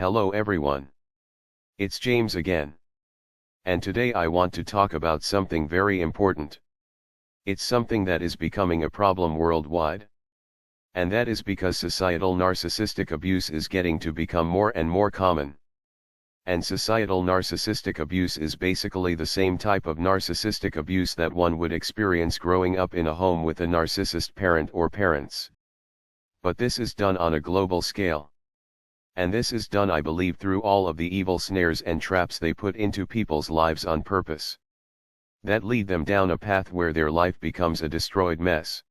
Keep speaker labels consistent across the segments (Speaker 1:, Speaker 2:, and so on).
Speaker 1: Hello everyone. It's James again. And today I want to talk about something very important. It's something that is becoming a problem worldwide. And that is because societal narcissistic abuse is getting to become more and more common. And societal narcissistic abuse is basically the same type of narcissistic abuse that one would experience growing up in a home with a narcissist parent or parents. But this is done on a global scale. And this is done, I believe, through all of the evil snares and traps they put into people's lives on purpose. That lead them down a path where their life becomes a destroyed mess.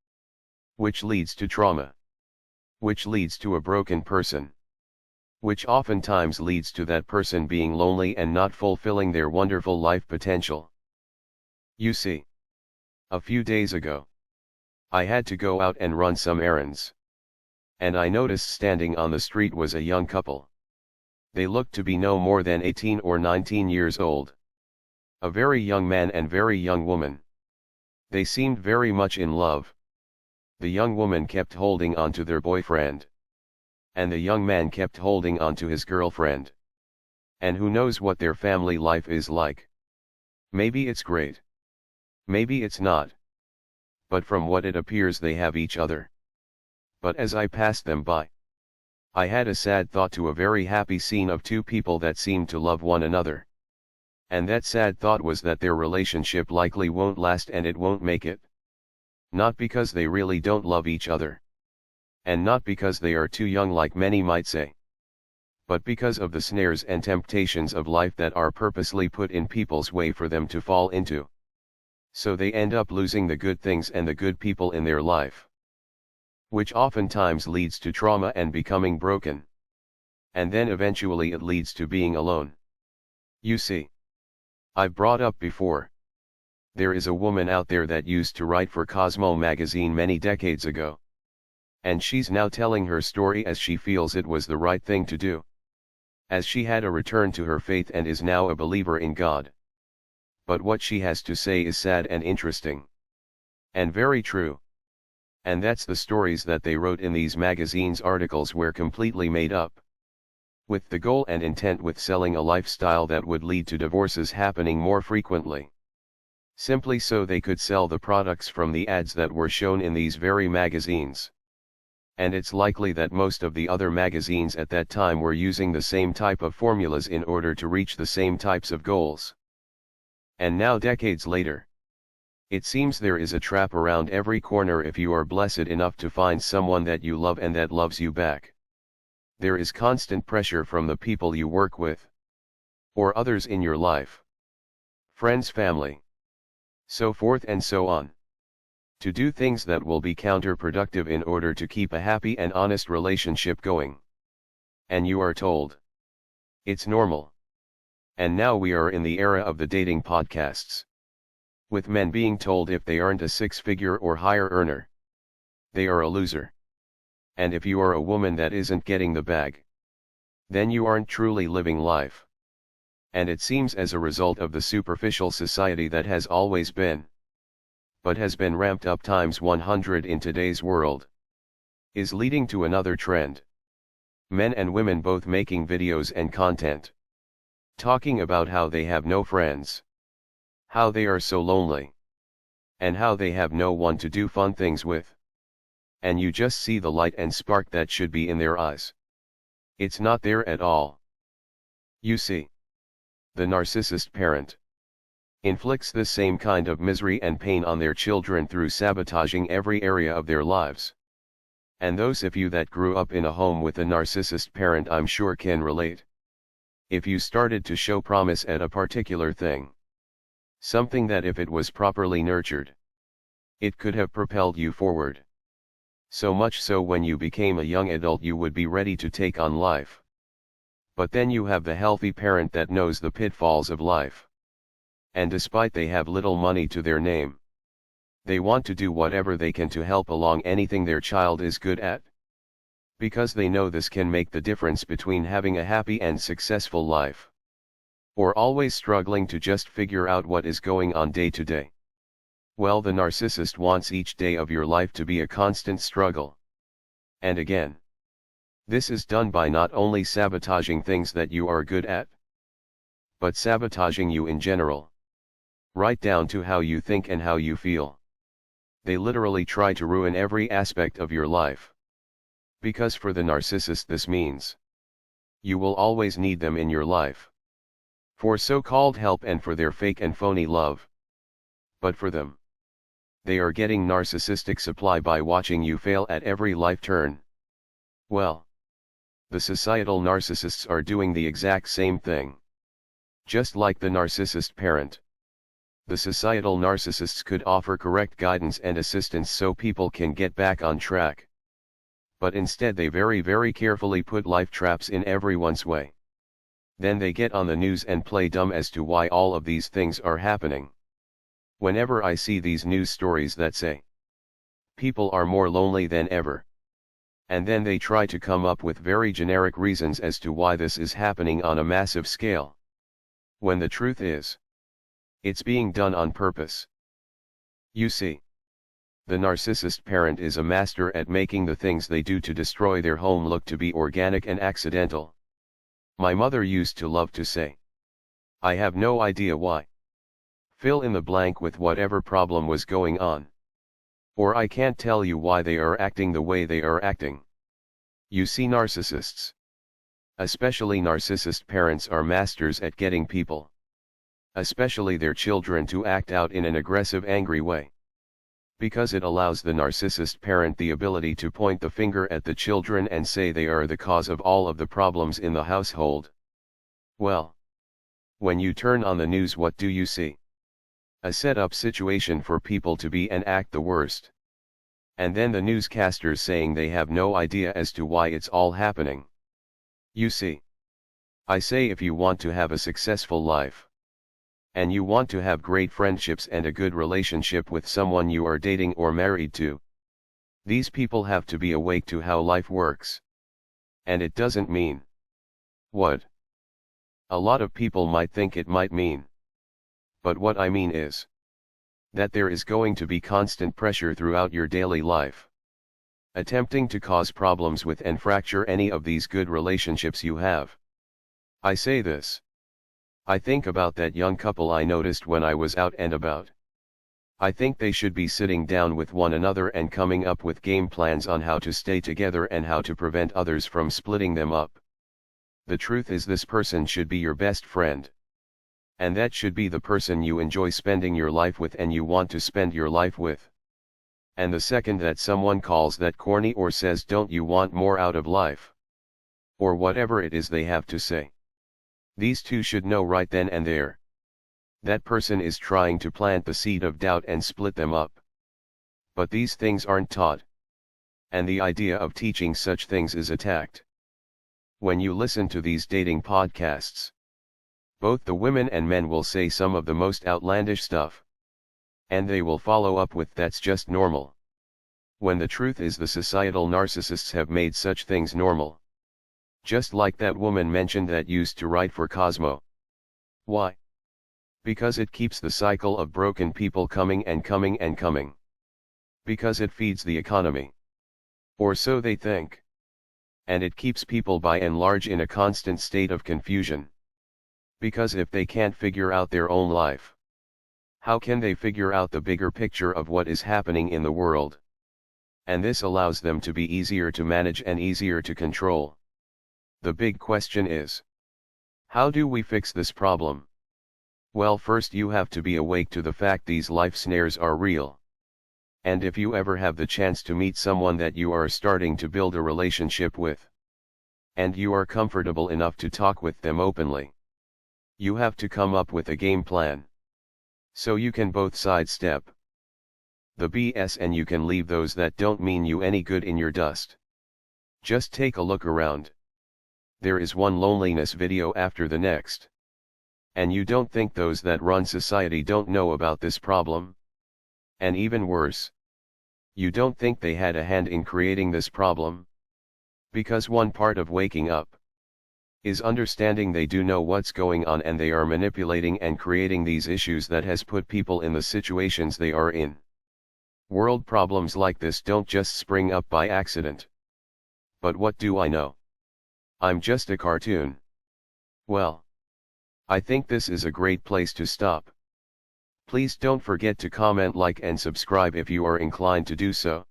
Speaker 1: Which leads to trauma. Which leads to a broken person. Which oftentimes leads to that person being lonely and not fulfilling their wonderful life potential. You see, a few days ago, I had to go out and run some errands. And I noticed standing on the street was a young couple. They looked to be no more than 18 or 19 years old. A very young man and very young woman. They seemed very much in love. The young woman kept holding on to their boyfriend. And the young man kept holding on to his girlfriend. And who knows what their family life is like. Maybe it's great. Maybe it's not. But from what it appears, they have each other. But as I passed them by, I had a sad thought to a very happy scene of two people that seemed to love one another. And that sad thought was that their relationship likely won't last and it won't make it. Not because they really don't love each other. And not because they are too young like many might say. But because of the snares and temptations of life that are purposely put in people's way for them to fall into. So they end up losing the good things and the good people in their life. Which oftentimes leads to trauma and becoming broken. And then eventually it leads to being alone. You see, I've brought up before. There is a woman out there that used to write for Cosmo magazine many decades ago. And she's now telling her story as she feels it was the right thing to do. As she had a return to her faith and is now a believer in God. But what she has to say is sad and interesting. And very true. And that's the stories that they wrote in these magazines articles were completely made up. With the goal and intent with selling a lifestyle that would lead to divorces happening more frequently. Simply so they could sell the products from the ads that were shown in these very magazines. And it's likely that most of the other magazines at that time were using the same type of formulas in order to reach the same types of goals. And now, decades later, it seems there is a trap around every corner if you are blessed enough to find someone that you love and that loves you back. There is constant pressure from the people you work with. Or others in your life. Friends, family. So forth and so on. To do things that will be counterproductive in order to keep a happy and honest relationship going. And you are told. It's normal. And now we are in the era of the dating podcasts. With men being told if they aren't a six-figure or higher earner, they are a loser. And if you are a woman that isn't getting the bag, then you aren't truly living life. And it seems as a result of the superficial society that has always been, but has been ramped up times 100 in today's world, is leading to another trend. Men and women both making videos and content, talking about how they have no friends. How they are so lonely. And how they have no one to do fun things with. And you just see the light and spark that should be in their eyes. It's not there at all. You see, the narcissist parent inflicts the same kind of misery and pain on their children through sabotaging every area of their lives. And those of you that grew up in a home with a narcissist parent, I'm sure can relate. If you started to show promise at a particular thing, something that if it was properly nurtured, it could have propelled you forward. So much so when you became a young adult you would be ready to take on life. But then you have the healthy parent that knows the pitfalls of life. And despite they have little money to their name, they want to do whatever they can to help along anything their child is good at. Because they know this can make the difference between having a happy and successful life, or always struggling to just figure out what is going on day to day. Well, the narcissist wants each day of your life to be a constant struggle. And again. This is done by not only sabotaging things that you are good at, but sabotaging you in general. Right down to how you think and how you feel. They literally try to ruin every aspect of your life. Because for the narcissist this means you will always need them in your life. For so-called help and for their fake and phony love. But for them, they are getting narcissistic supply by watching you fail at every life turn. Well, the societal narcissists are doing the exact same thing. Just like the narcissist parent. The societal narcissists could offer correct guidance and assistance so people can get back on track. But instead they very carefully put life traps in everyone's way. Then they get on the news and play dumb as to why all of these things are happening. Whenever I see these news stories that say, people are more lonely than ever. And then they try to come up with very generic reasons as to why this is happening on a massive scale. When the truth is, it's being done on purpose. You see, the narcissist parent is a master at making the things they do to destroy their home look to be organic and accidental. My mother used to love to say, I have no idea why. Fill in the blank with whatever problem was going on. Or I can't tell you why they are acting the way they are acting. You see, narcissists, especially narcissist parents, are masters at getting people, especially their children, to act out in an aggressive, angry way. Because it allows the narcissist parent the ability to point the finger at the children and say they are the cause of all of the problems in the household. Well, when you turn on the news, what do you see? A set-up situation for people to be and act the worst. And then the newscasters saying they have no idea as to why it's all happening. You see, I say, if you want to have a successful life, and you want to have great friendships and a good relationship with someone you are dating or married to, these people have to be awake to how life works. And it doesn't mean what a lot of people might think it might mean. But what I mean is that there is going to be constant pressure throughout your daily life, attempting to cause problems with and fracture any of these good relationships you have. I say this, I think about that young couple I noticed when I was out and about. I think they should be sitting down with one another and coming up with game plans on how to stay together and how to prevent others from splitting them up. The truth is, this person should be your best friend. And that should be the person you enjoy spending your life with and you want to spend your life with. And the second that someone calls that corny or says, don't you want more out of life? Or whatever it is they have to say, these two should know right then and there. That person is trying to plant the seed of doubt and split them up. But these things aren't taught. And the idea of teaching such things is attacked. When you listen to these dating podcasts, both the women and men will say some of the most outlandish stuff. And they will follow up with, that's just normal. When the truth is, the societal narcissists have made such things normal. Just like that woman mentioned that used to write for Cosmo. Why? Because it keeps the cycle of broken people coming and coming and coming. Because it feeds the economy. Or so they think. And it keeps people by and large in a constant state of confusion. Because if they can't figure out their own life, how can they figure out the bigger picture of what is happening in the world? And this allows them to be easier to manage and easier to control. The big question is, how do we fix this problem? Well, first you have to be awake to the fact these life snares are real. And if you ever have the chance to meet someone that you are starting to build a relationship with, and you are comfortable enough to talk with them openly, you have to come up with a game plan. So you can both sidestep the BS and you can leave those that don't mean you any good in your dust. Just take a look around. There is one loneliness video after the next. And you don't think those that run society don't know about this problem? And even worse, you don't think they had a hand in creating this problem? Because one part of waking up is understanding they do know what's going on and they are manipulating and creating these issues that has put people in the situations they are in. World problems like this don't just spring up by accident. But what do I know? I'm just a cartoon. Well, I think this is a great place to stop. Please don't forget to comment, like and subscribe if you are inclined to do so.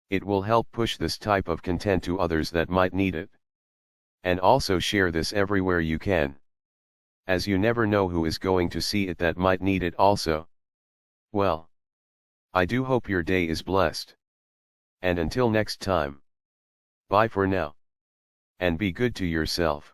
Speaker 1: It will help push this type of content to others that might need it. And also share this everywhere you can, as you never know who is going to see it that might need it also. Well, I do hope your day is blessed. And until next time, bye for now. And be good to yourself.